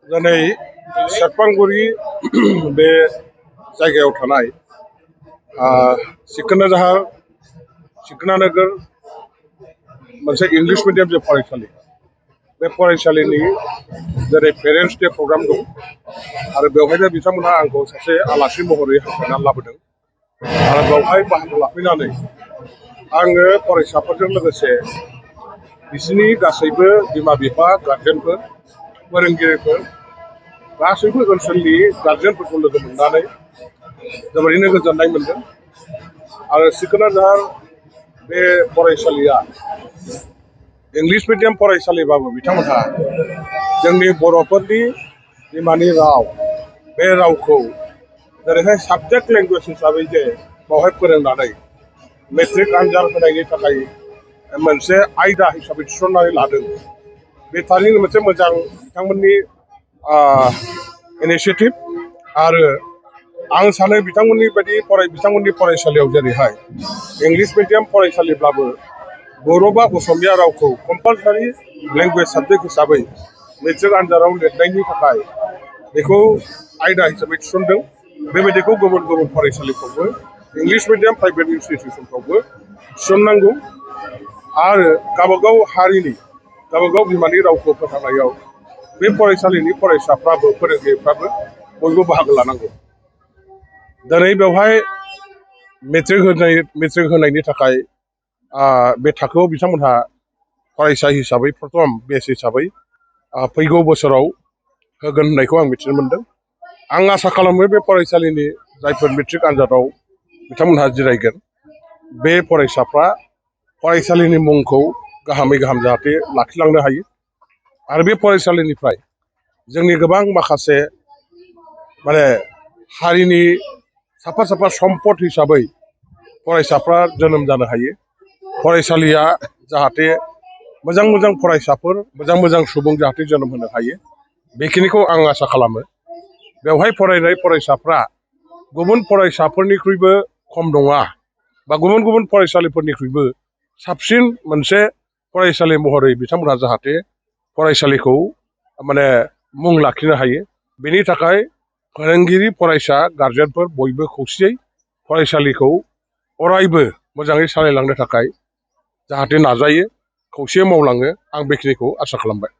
दिनै सेरफांगुरि बे जायगायाव थानाय सिखोना जाहार सिखोना नोगोर मोनसे इंलिश मिडियाम जे फरायसालि बे फरायसालिनि जेरै पेरेन्टस डे प्रग्राम दं आरो बेवहायनो बिथांमोनहा आंखौ सासे आलासि महरै हांख्रायनानै लाबोदों आरो बेवहाय बाहागो लाफैनानै आङो फरायसाफोरजों लोगोसे बिसोरनि गासैबो बिमा बिफा गार्जेनफोर फोरोंगिरिफोर गासैबो ओनसोलनि गार्जेनफोरखौ लोगो मोननानै जोबोरैनो गोजोननाय मोनदों आरो सिखोना जाहार बे फरायसालिया इंलिश मिडियाम फरायसालिबाबो बिथांमोनहा जोंनि बर'फोरनि बिमानि राव बे रावखौ जेरैहाय साबजेक्ट लेंगुवेज हिसाबै जे बावहाय फोरोंनानै मेट्रिक आनजाद होनायनि थाखाय मोनसे आयदा हिसाबै थिसननानै लादों बे थारैनो मोनसे मोजां बिथांमोननि इनिशिएटिभ आरो आं सानो बिथांमोननि फरायसालियाव जेरैहाय इंलिश मिडियाम फरायसालिब्लाबो बर' बा असमिया रावखौ कम्पालसारि लेंगुवेज साबजेक्ट हिसाबै मेट्रिक आनजादाव लिरनायनि थाखाय बेखौ आयदा हिसाबै थिसनदों बेबायदिखौ गुबुन गुबुन फरायसालिफ्रावबो इंलिश मिडियाम प्राइभेट इनस्टिटिउसनफ्रावबो थिसननांगौ आरो गावबागाव हारिनि गावबागाव बिमानि रावखौ फोथांनायाव बे फरायसालिनि फरायसाफ्राबो फोरोंगिरिफ्राबो बयबो बाहागो लानांगौ दिनै बेवहाय मेट्रिक होनायनि थाखाय बे थाखोआव बिथांमोनहा फरायसा हिसाबै प्रथम बेच हिसाबै फैगौ बोसोराव होगोन होननायखौ आं मिथिनो मोनदों आं आसा खालामो बे फरायसालिनि जायफोर मेट्रिक आनजादाव बिथांमोनहा जिरायगोन बे फरायसाफ्रा फरायसालिनि मुंखौ गाहामै गाहाम जाहाथे लाखिलांनो हायो आरो बे फरायसालिनिफ्राय जोंनि गोबां माखासे हारिनि साफा साफा सम्पद हिसाबै फरायसाफ्रा जोनोम जानो हायो फरायसालिया जाहाथे मोजां मोजां फरायसाफोर मोजां मोजां सुबुं जाहाथे जोनोम होनो हायो बेखिनिखौ आं आसा खालामो बेवहाय फरायनाय फरायसाफ्रा गुबुन फरायसाफोरनिख्रुइबो खम नङा बा गुबुन गुबुन फरायसालिफोरनिख्रुइबो साबसिन मोनसे फरायसालि महरै बिथांमोनहा जाहाथे फरायसालिखौ मुं लाखिनो हायो बेनि थाखाय फोरोंगिरि फरायसा गार्जेनफोर बयबो खौसेयै फरायसालिखौ अरायबो मोजाङै सालायलांनो थाखाय जाहाथे नाजायो खौसेयै मावलाङो आं बेखिनिखौ आसा खालामबाय।